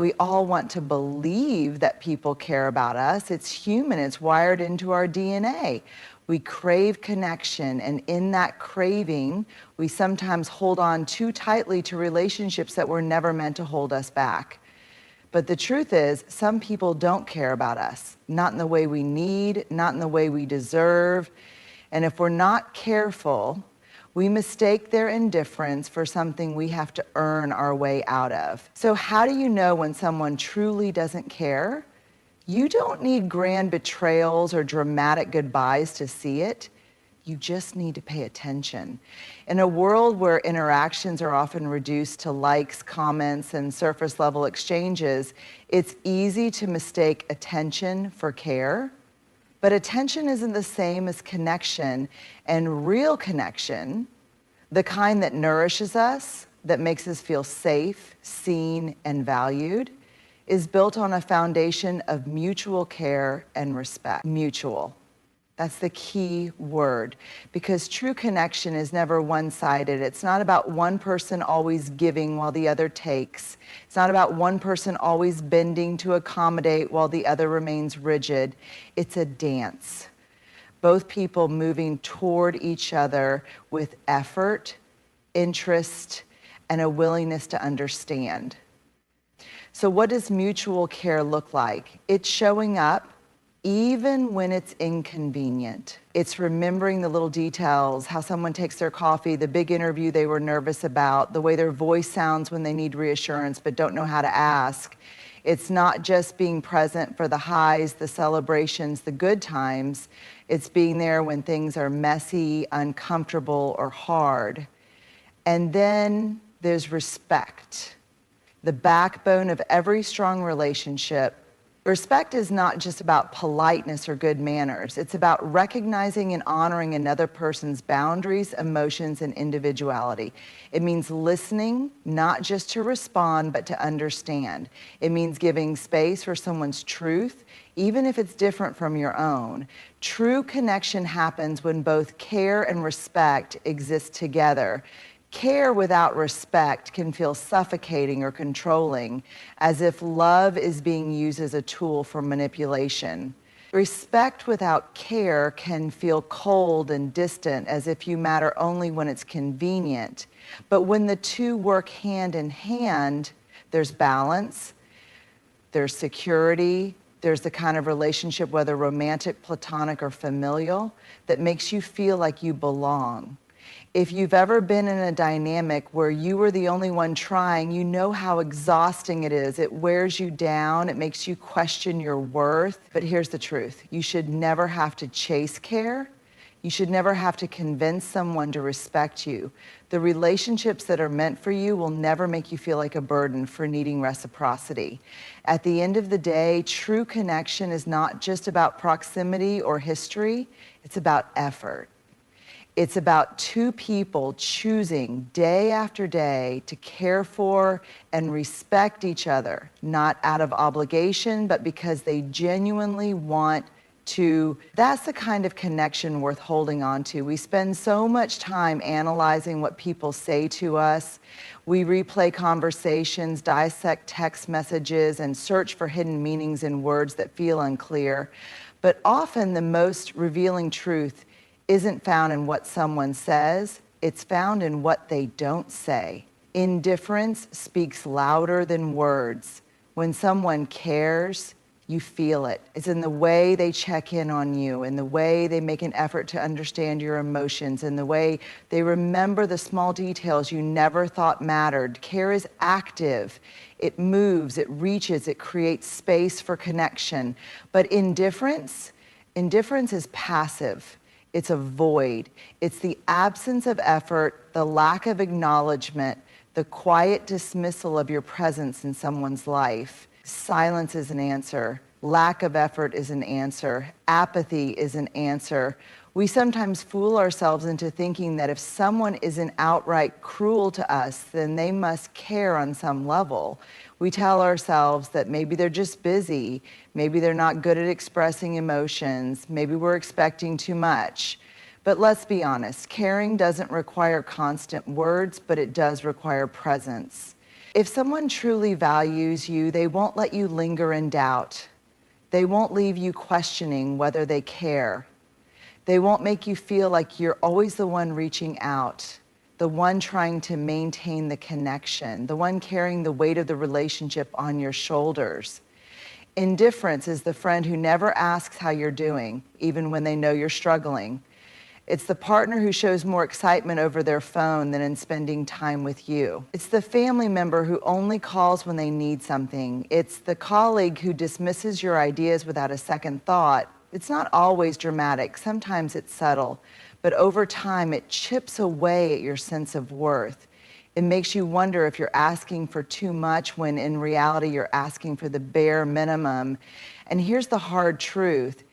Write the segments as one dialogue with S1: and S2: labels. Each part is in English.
S1: We all want to believe that people care about us. It's human, it's wired into our DNA. We crave connection, and in that craving, we sometimes hold on too tightly to relationships that were never meant to hold us back. But the truth is, some people don't care about us, not in the way we need, not in the way we deserve. And if we're not careful, we mistake their indifference for something we have to earn our way out of. So how do you know when someone truly doesn't care? You don't need grand betrayals or dramatic goodbyes to see it. You just need to pay attention. In a world where interactions are often reduced to likes, comments, and surface level exchanges, it's easy to mistake attention for care. But attention isn't the same as connection, and real connection, the kind that nourishes us, that makes us feel safe, seen, and valued, is built on a foundation of mutual care and respect. Mutual. That's the key word, because true connection is never one-sided. It's not about one person always giving while the other takes. It's not about one person always bending to accommodate while the other remains rigid. It's a dance. Both people moving toward each other with effort, interest, and a willingness to understand. So what does mutual care look like? It's showing up even when it's inconvenient. It's remembering the little details, how someone takes their coffee, the big interview they were nervous about, the way their voice sounds when they need reassurance but don't know how to ask. It's not just being present for the highs, the celebrations, the good times. It's being there when things are messy, uncomfortable, or hard. And then there's respect, the backbone of every strong relationship. Respect is not just about politeness or good manners. It's about recognizing and honoring another person's boundaries, emotions, and individuality. It means listening, not just to respond, but to understand. It means giving space for someone's truth, even if it's different from your own. True connection happens when both care and respect exist together. Care without respect can feel suffocating or controlling, as if love is being used as a tool for manipulation. Respect without care can feel cold and distant, as if you matter only when it's convenient. But when the two work hand in hand, there's balance, there's security, there's the kind of relationship, whether romantic, platonic, or familial, that makes you feel like you belong. If you've ever been in a dynamic where you were the only one trying, you know how exhausting it is. It wears you down. It makes you question your worth. But here's the truth. You should never have to chase care. You should never have to convince someone to respect you. The relationships that are meant for you will never make you feel like a burden for needing reciprocity. At the end of the day, true connection is not just about proximity or history. It's about effort. It's about two people choosing day after day to care for and respect each other, not out of obligation, but because they genuinely want to. That's the kind of connection worth holding on to. We spend so much time analyzing what people say to us. We replay conversations, dissect text messages, and search for hidden meanings in words that feel unclear. But often the most revealing truth isn't found in what someone says, it's found in what they don't say. Indifference speaks louder than words. When someone cares, you feel it. It's in the way they check in on you, in the way they make an effort to understand your emotions, in the way they remember the small details you never thought mattered. Care is active. It moves, it reaches, it creates space for connection. But indifference is passive. It's a void. It's the absence of effort, the lack of acknowledgement, the quiet dismissal of your presence in someone's life. Silence is an answer. Lack of effort is an answer. Apathy is an answer. We sometimes fool ourselves into thinking that if someone isn't outright cruel to us, then they must care on some level. We tell ourselves that maybe they're just busy, maybe they're not good at expressing emotions, maybe we're expecting too much. But let's be honest, caring doesn't require constant words, but it does require presence. If someone truly values you, they won't let you linger in doubt. They won't leave you questioning whether they care. They won't make you feel like you're always the one reaching out, the one trying to maintain the connection, the one carrying the weight of the relationship on your shoulders. Indifference is the friend who never asks how you're doing, even when they know you're struggling. It's the partner who shows more excitement over their phone than in spending time with you. It's the family member who only calls when they need something. It's the colleague who dismisses your ideas without a second thought. It's not always dramatic. Sometimes it's subtle. But over time, it chips away at your sense of worth. It makes you wonder if you're asking for too much when in reality you're asking for the bare minimum. And here's the hard truth.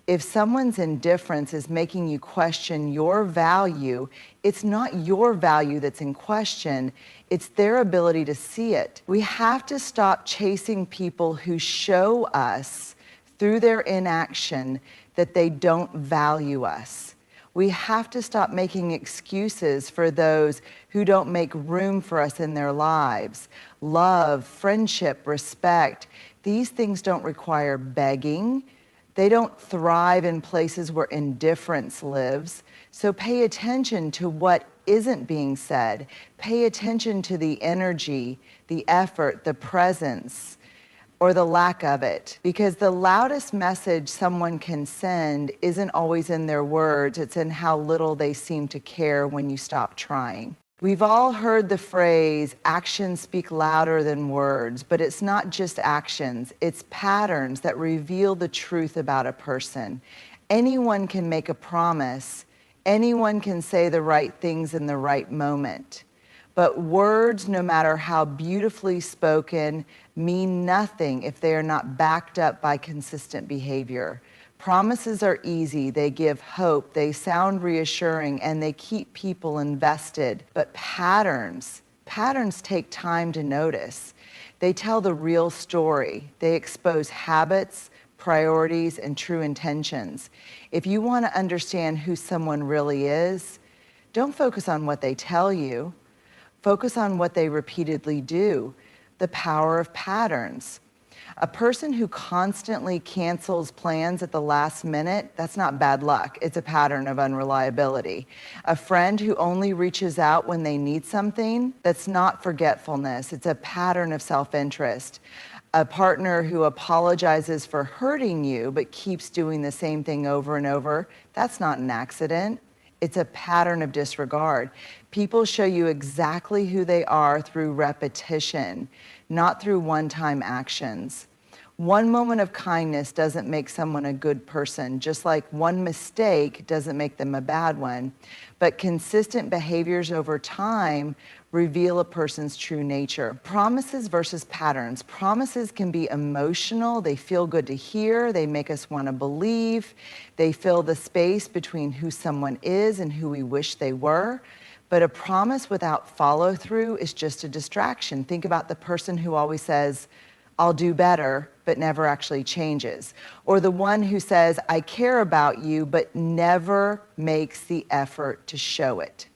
S1: If someone's indifference is making you question your value, it's not your value that's in question, it's their ability to see it. We have to stop chasing people who show us through their inaction that they don't value us. We have to stop making excuses for those who don't make room for us in their lives. Love, friendship, respect, these things don't require begging. They don't thrive in places where indifference lives. So pay attention to what isn't being said. Pay attention to the energy, the effort, the presence, or the lack of it. Because the loudest message someone can send isn't always in their words, it's in how little they seem to care when you stop trying. We've all heard the phrase, actions speak louder than words, but it's not just actions, it's patterns that reveal the truth about a person. Anyone can make a promise, anyone can say the right things in the right moment. But words, no matter how beautifully spoken, mean nothing if they are not backed up by consistent behavior. Promises are easy, they give hope, they sound reassuring, and they keep people invested. But patterns take time to notice. They tell the real story. They expose habits, priorities, and true intentions. If you want to understand who someone really is, don't focus on what they tell you. Focus on what they repeatedly do. The power of patterns. A person who constantly cancels plans at the last minute, that's not bad luck. It's a pattern of unreliability. A friend who only reaches out when they need something, that's not forgetfulness. It's a pattern of self-interest. A partner who apologizes for hurting you but keeps doing the same thing over and over, that's not an accident. It's a pattern of disregard. People show you exactly who they are through repetition, not through one-time actions. One moment of kindness doesn't make someone a good person, just like one mistake doesn't make them a bad one. But consistent behaviors over time reveal a person's true nature. Promises versus patterns. Promises can be emotional. They feel good to hear. They make us want to believe. They fill the space between who someone is and who we wish they were. But a promise without follow-through is just a distraction. Think about the person who always says, I'll do better, but never actually changes. Or the one who says, I care about you, but never makes the effort to show it.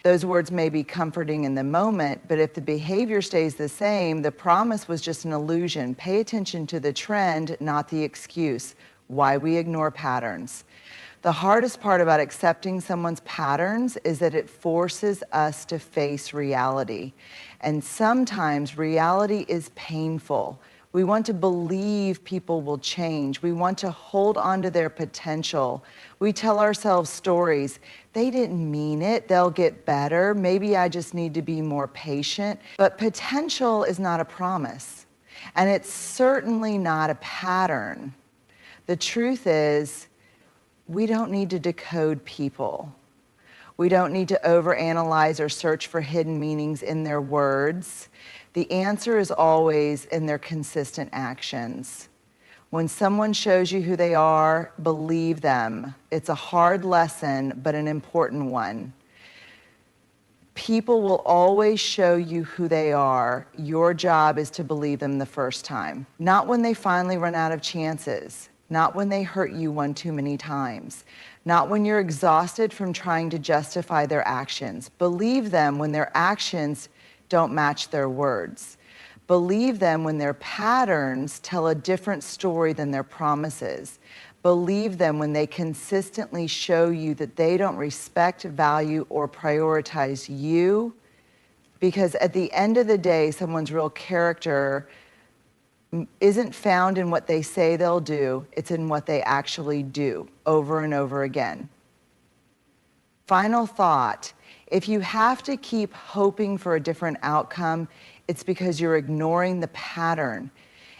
S1: Those words may be comforting in the moment, but if the behavior stays the same, the promise was just an illusion. Pay attention to the trend, not the excuse. Why we ignore patterns. The hardest part about accepting someone's patterns is that it forces us to face reality. And sometimes reality is painful. We want to believe people will change. We want to hold on to their potential. We tell ourselves stories. They didn't mean it. They'll get better. Maybe I just need to be more patient. But potential is not a promise. And it's certainly not a pattern. The truth is, we don't need to decode people. We don't need to overanalyze or search for hidden meanings in their words. The answer is always in their consistent actions. When someone shows you who they are, believe them. It's a hard lesson, but an important one. People will always show you who they are. Your job is to believe them the first time. Not when they finally run out of chances. Not when they hurt you one too many times. Not when you're exhausted from trying to justify their actions. Believe them when their actions don't match their words. Believe them when their patterns tell a different story than their promises. Believe them when they consistently show you that they don't respect, value, or prioritize you. Because at the end of the day, someone's real character isn't found in what they say they'll do, it's in what they actually do over and over again. Final thought, if you have to keep hoping for a different outcome, it's because you're ignoring the pattern.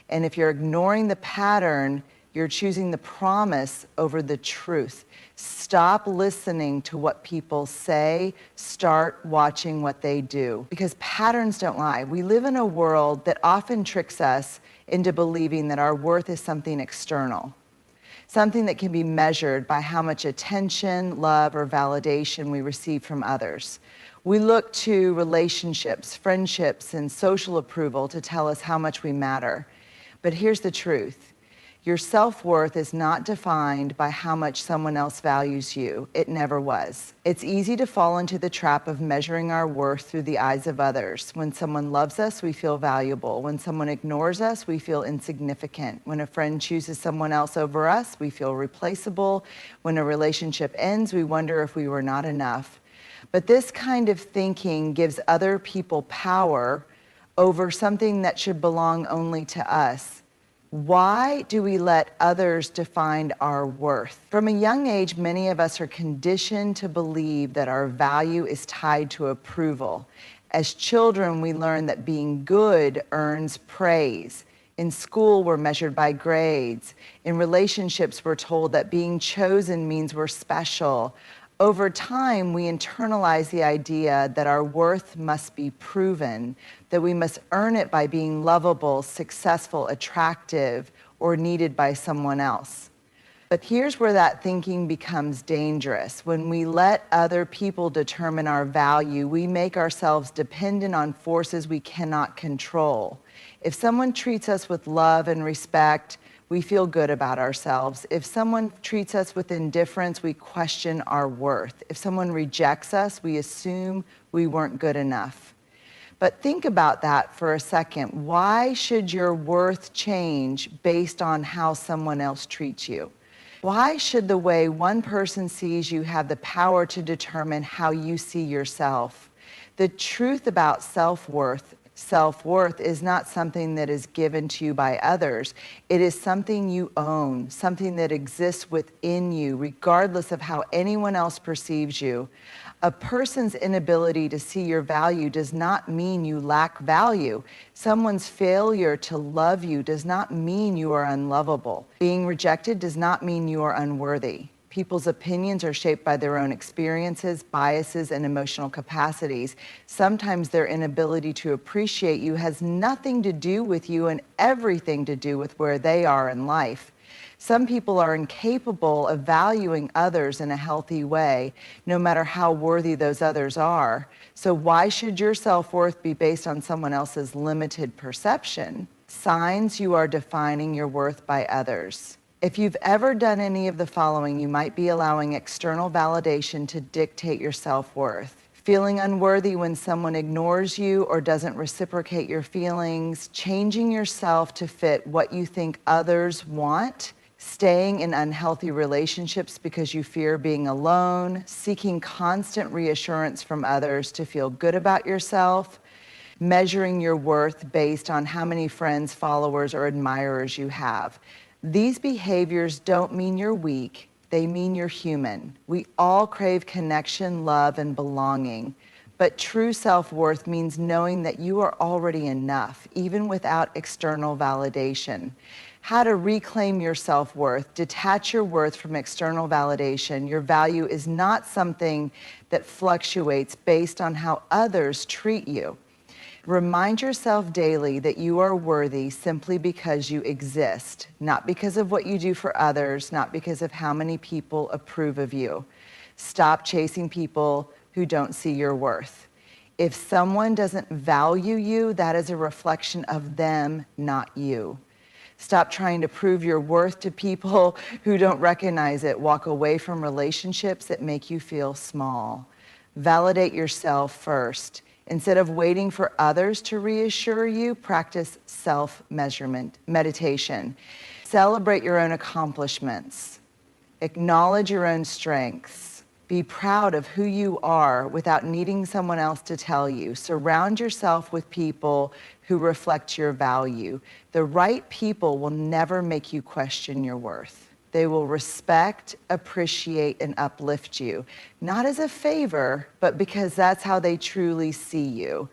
S1: And if you're ignoring the pattern, you're choosing the promise over the truth. Stop listening to what people say, start watching what they do. Because patterns don't lie. We live in a world that often tricks us into believing that our worth is something external, something that can be measured by how much attention, love, or validation we receive from others. We look to relationships, friendships, and social approval to tell us how much we matter. But here's the truth. Your self-worth is not defined by how much someone else values you. It never was. It's easy to fall into the trap of measuring our worth through the eyes of others. When someone loves us, we feel valuable. When someone ignores us, we feel insignificant. When a friend chooses someone else over us, we feel replaceable. When a relationship ends, we wonder if we were not enough. But this kind of thinking gives other people power over something that should belong only to us. Why do we let others define our worth? From a young age, many of us are conditioned to believe that our value is tied to approval. As children, we learn that being good earns praise. In school, we're measured by grades. In relationships, we're told that being chosen means we're special. Over time, we internalize the idea that our worth must be proven, that we must earn it by being lovable, successful, attractive, or needed by someone else. But here's where that thinking becomes dangerous. When we let other people determine our value, we make ourselves dependent on forces we cannot control. If someone treats us with love and respect, we feel good about ourselves. If someone treats us with indifference, we question our worth. If someone rejects us, we assume we weren't good enough. But think about that for a second. Why should your worth change based on how someone else treats you? Why should the way one person sees you have the power to determine how you see yourself? The truth about self-worth is not something that is given to you by others. It is something you own, something that exists within you, regardless of how anyone else perceives you. A person's inability to see your value does not mean you lack value. Someone's failure to love you does not mean you are unlovable. Being rejected does not mean you are unworthy. People's opinions are shaped by their own experiences, biases, and emotional capacities. Sometimes their inability to appreciate you has nothing to do with you and everything to do with where they are in life. Some people are incapable of valuing others in a healthy way, no matter how worthy those others are. So why should your self-worth be based on someone else's limited perception? Signs you are defining your worth by others. If you've ever done any of the following, you might be allowing external validation to dictate your self-worth. Feeling unworthy when someone ignores you or doesn't reciprocate your feelings, changing yourself to fit what you think others want, staying in unhealthy relationships because you fear being alone, seeking constant reassurance from others to feel good about yourself, measuring your worth based on how many friends, followers, or admirers you have. These behaviors don't mean you're weak, they mean you're human. We all crave connection, love, and belonging. But true self-worth means knowing that you are already enough, even without external validation. How to reclaim your self-worth, detach your worth from external validation. Your value is not something that fluctuates based on how others treat you. Remind yourself daily that you are worthy simply because you exist, not because of what you do for others, not because of how many people approve of you. Stop chasing people who don't see your worth. If someone doesn't value you, that is a reflection of them, not you. Stop trying to prove your worth to people who don't recognize it. Walk away from relationships that make you feel small. Validate yourself first. Instead of waiting for others to reassure you, practice self-measurement, meditation. Celebrate your own accomplishments. Acknowledge your own strengths. Be proud of who you are without needing someone else to tell you. Surround yourself with people who reflect your value. The right people will never make you question your worth. They will respect, appreciate, and uplift you, not as a favor, but because that's how they truly see you.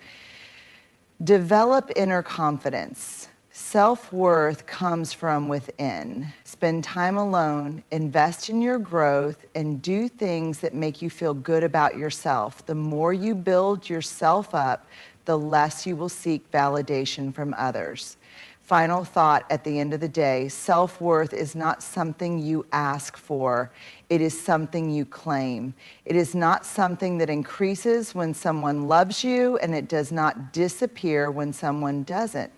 S1: Develop inner confidence. Self-worth comes from within. Spend time alone, invest in your growth, and do things that make you feel good about yourself. The more you build yourself up, the less you will seek validation from others. Final thought at the end of the day, self-worth is not something you ask for. It is something you claim. It is not something that increases when someone loves you, and it does not disappear when someone doesn't.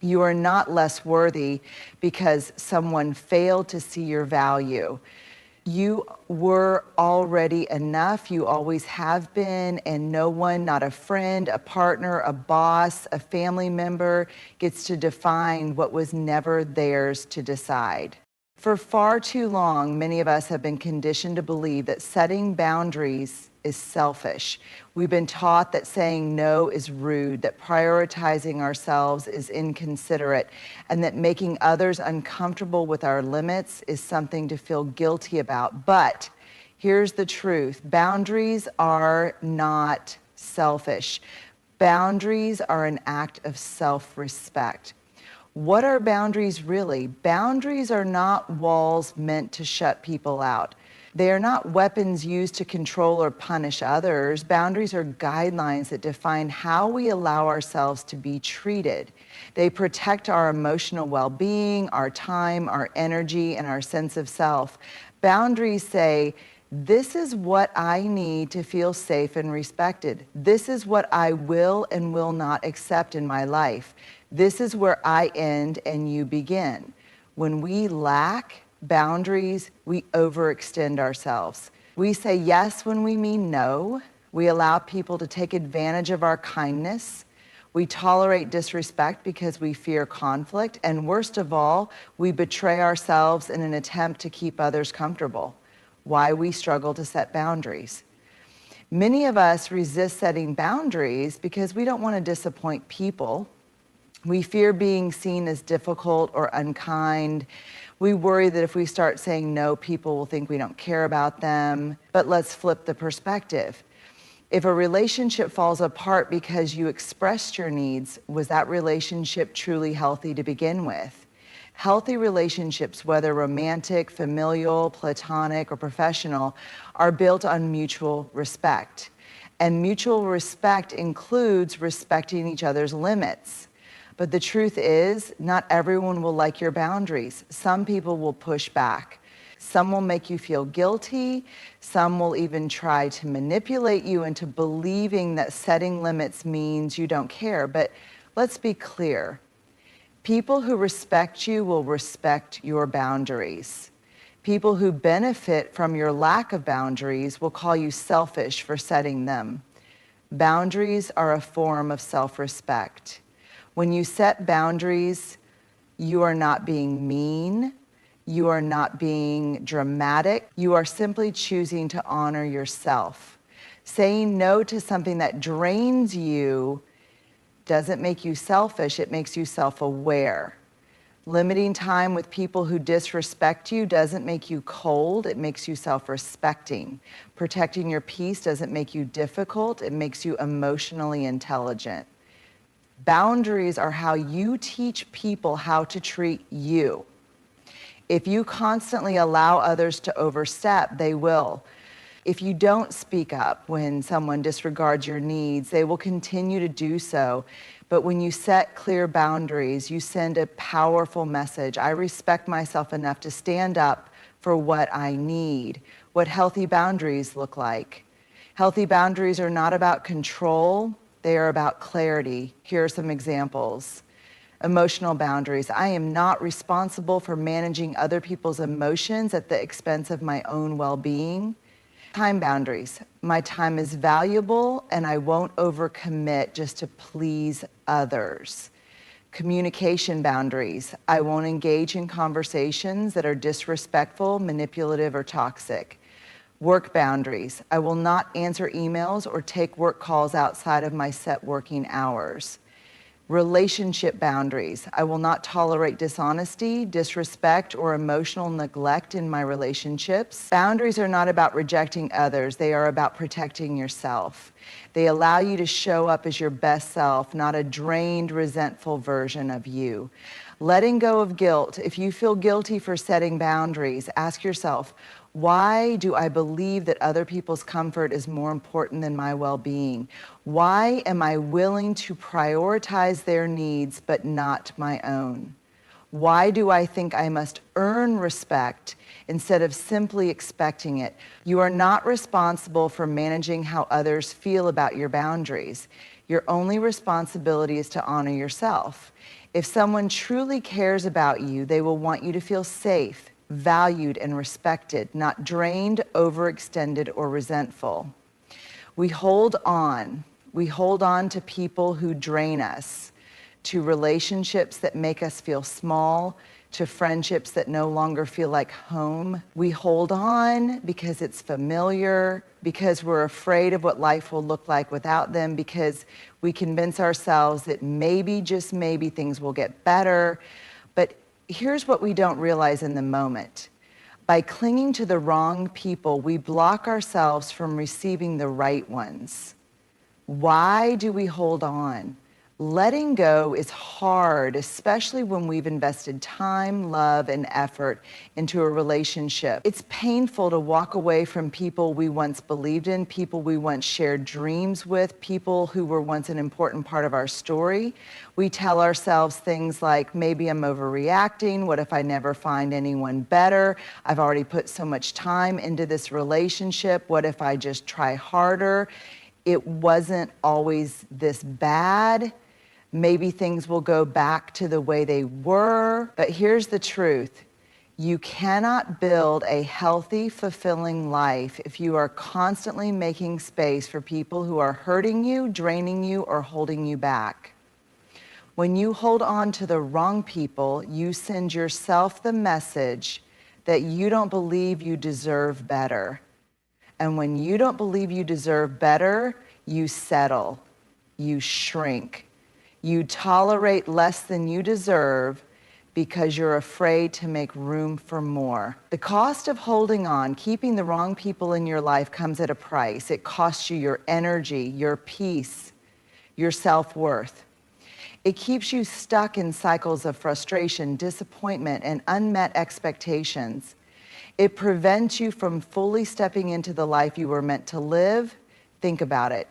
S1: You are not less worthy because someone failed to see your value. You were already enough. You always have been, and no one, not a friend, a partner, a boss, a family member, gets to define what was never theirs to decide. For far too long, many of us have been conditioned to believe that setting boundaries is selfish. We've been taught that saying no is rude, that prioritizing ourselves is inconsiderate, and that making others uncomfortable with our limits is something to feel guilty about. But here's the truth. Boundaries are not selfish. Boundaries are an act of self-respect. What are boundaries really? Boundaries are not walls meant to shut people out. They are not weapons used to control or punish others. Boundaries are guidelines that define how we allow ourselves to be treated. They protect our emotional well-being, our time, our energy, and our sense of self. Boundaries say, this is what I need to feel safe and respected. This is what I will and will not accept in my life. This is where I end and you begin. When we lack boundaries, we overextend ourselves. We say yes when we mean no. We allow people to take advantage of our kindness. We tolerate disrespect because we fear conflict. And worst of all, we betray ourselves in an attempt to keep others comfortable. Why we struggle to set boundaries. Many of us resist setting boundaries because we don't want to disappoint people. We fear being seen as difficult or unkind. We worry that if we start saying no, people will think we don't care about them. But let's flip the perspective. If a relationship falls apart because you expressed your needs, was that relationship truly healthy to begin with? Healthy relationships, whether romantic, familial, platonic, or professional, are built on mutual respect. And mutual respect includes respecting each other's limits. But the truth is, not everyone will like your boundaries. Some people will push back. Some will make you feel guilty. Some will even try to manipulate you into believing that setting limits means you don't care. But let's be clear. People who respect you will respect your boundaries. People who benefit from your lack of boundaries will call you selfish for setting them. Boundaries are a form of self-respect. When you set boundaries, you are not being mean, you are not being dramatic, you are simply choosing to honor yourself. Saying no to something that drains you doesn't make you selfish, it makes you self-aware. Limiting time with people who disrespect you doesn't make you cold, it makes you self-respecting. Protecting your peace doesn't make you difficult, it makes you emotionally intelligent. Boundaries are how you teach people how to treat you. If you constantly allow others to overstep, they will. If you don't speak up when someone disregards your needs, they will continue to do so. But when you set clear boundaries, you send a powerful message. I respect myself enough to stand up for what I need. What healthy boundaries look like. Healthy boundaries are not about control. They are about clarity. Here are some examples. Emotional boundaries. I am not responsible for managing other people's emotions at the expense of my own well-being. Time boundaries. My time is valuable and I won't overcommit just to please others. Communication boundaries. I won't engage in conversations that are disrespectful, manipulative, or toxic. Work boundaries. I will not answer emails or take work calls outside of my set working hours. Relationship boundaries. I will not tolerate dishonesty, disrespect, or emotional neglect in my relationships. Boundaries are not about rejecting others. They are about protecting yourself. They allow you to show up as your best self, not a drained, resentful version of you. Letting go of guilt. If you feel guilty for setting boundaries, ask yourself, why do I believe that other people's comfort is more important than my well-being? Why am I willing to prioritize their needs but not my own? Why do I think I must earn respect instead of simply expecting it? You are not responsible for managing how others feel about your boundaries. Your only responsibility is to honor yourself. If someone truly cares about you, they will want you to feel safe, valued, and respected, not drained, overextended, or resentful. We hold on. We hold on to people who drain us, to relationships that make us feel small, to friendships that no longer feel like home. We hold on because it's familiar, because we're afraid of what life will look like without them, because we convince ourselves that maybe, just maybe, things will get better. But here's what we don't realize in the moment. By clinging to the wrong people, we block ourselves from receiving the right ones. Why do we hold on? Letting go is hard, especially when we've invested time, love, and effort into a relationship. It's painful to walk away from people we once believed in, people we once shared dreams with, people who were once an important part of our story. We tell ourselves things like, maybe I'm overreacting, what if I never find anyone better? I've already put so much time into this relationship, what if I just try harder? It wasn't always this bad. Maybe things will go back to the way they were. But here's the truth. You cannot build a healthy, fulfilling life if you are constantly making space for people who are hurting you, draining you, or holding you back. When you hold on to the wrong people, you send yourself the message that you don't believe you deserve better. And when you don't believe you deserve better, you settle, you shrink. You tolerate less than you deserve because you're afraid to make room for more. The cost of holding on, keeping the wrong people in your life, comes at a price. It costs you your energy, your peace, your self-worth. It keeps you stuck in cycles of frustration, disappointment, and unmet expectations. It prevents you from fully stepping into the life you were meant to live. Think about it.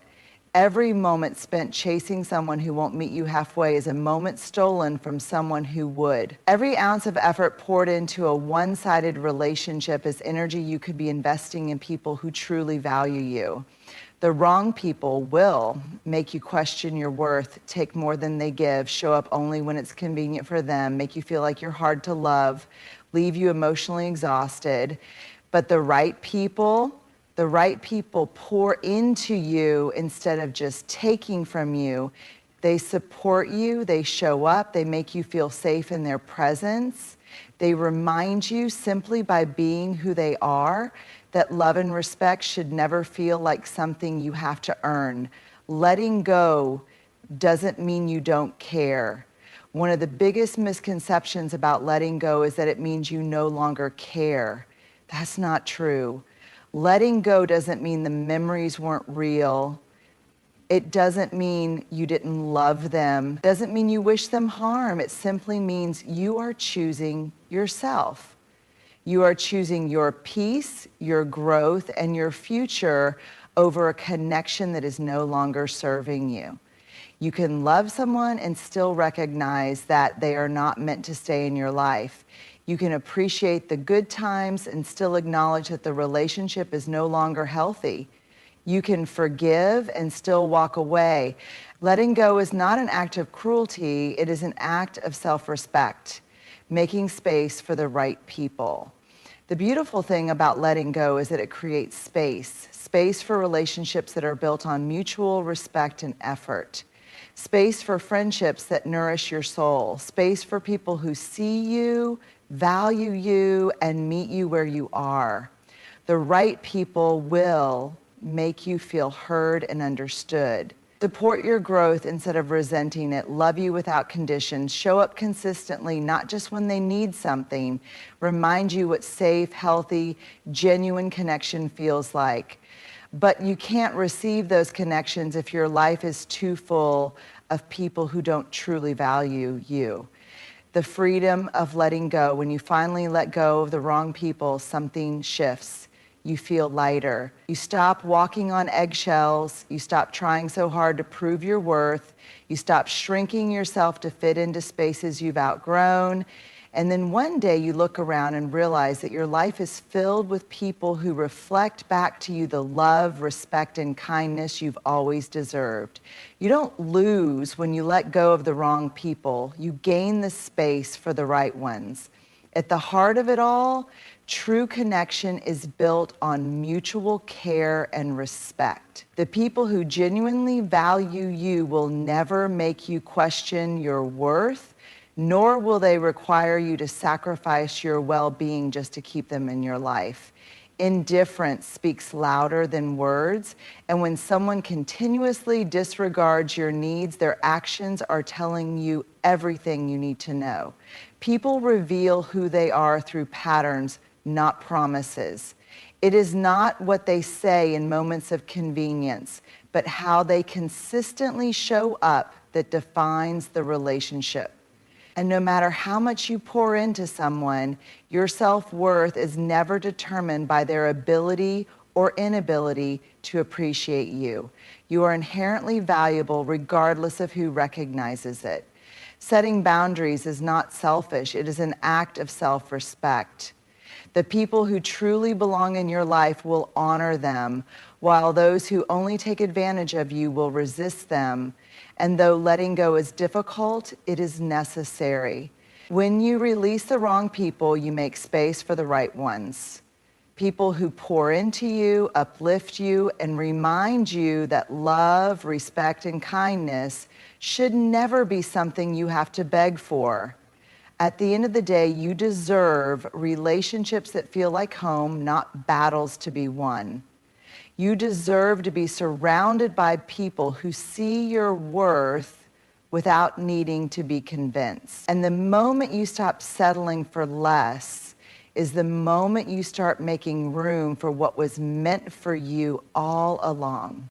S1: Every moment spent chasing someone who won't meet you halfway is a moment stolen from someone who would. Every ounce of effort poured into a one-sided relationship is energy you could be investing in people who truly value you. The wrong people will make you question your worth, take more than they give, show up only when it's convenient for them, make you feel like you're hard to love, leave you emotionally exhausted. But the right people pour into you instead of just taking from you. They support you, they show up, they make you feel safe in their presence. They remind you simply by being who they are that love and respect should never feel like something you have to earn. Letting go doesn't mean you don't care. One of the biggest misconceptions about letting go is that it means you no longer care. That's not true. Letting go doesn't mean the memories weren't real. It doesn't mean you didn't love them. It doesn't mean you wish them harm. It simply means you are choosing yourself. You are choosing your peace, your growth, and your future over a connection that is no longer serving you. You can love someone and still recognize that they are not meant to stay in your life. You can appreciate the good times and still acknowledge that the relationship is no longer healthy. You can forgive and still walk away. Letting go is not an act of cruelty, it is an act of self-respect, making space for the right people. The beautiful thing about letting go is that it creates space for relationships that are built on mutual respect and effort, space for friendships that nourish your soul, space for people who see you, value you, and meet you where you are. The right people will make you feel heard and understood. Support your growth instead of resenting it. Love you without conditions. Show up consistently, not just when they need something. Remind you what safe, healthy, genuine connection feels like. But you can't receive those connections if your life is too full of people who don't truly value you. The freedom of letting go. When you finally let go of the wrong people, something shifts. You feel lighter. You stop walking on eggshells. You stop trying so hard to prove your worth. You stop shrinking yourself to fit into spaces you've outgrown. And then one day you look around and realize that your life is filled with people who reflect back to you the love, respect, and kindness you've always deserved. You don't lose when you let go of the wrong people. You gain the space for the right ones. At the heart of it all, true connection is built on mutual care and respect. The people who genuinely value you will never make you question your worth, nor will they require you to sacrifice your well-being just to keep them in your life. Indifference speaks louder than words, and when someone continuously disregards your needs, their actions are telling you everything you need to know. People reveal who they are through patterns, not promises. It is not what they say in moments of convenience, but how they consistently show up that defines the relationship. And no matter how much you pour into someone, your self-worth is never determined by their ability or inability to appreciate you. You are inherently valuable regardless of who recognizes it. Setting boundaries is not selfish. It is an act of self-respect. The people who truly belong in your life will honor them, while those who only take advantage of you will resist them. And though letting go is difficult, it is necessary. When you release the wrong people, you make space for the right ones. People who pour into you, uplift you, and remind you that love, respect, and kindness should never be something you have to beg for. At the end of the day, you deserve relationships that feel like home, not battles to be won. You deserve to be surrounded by people who see your worth without needing to be convinced. And the moment you stop settling for less is the moment you start making room for what was meant for you all along.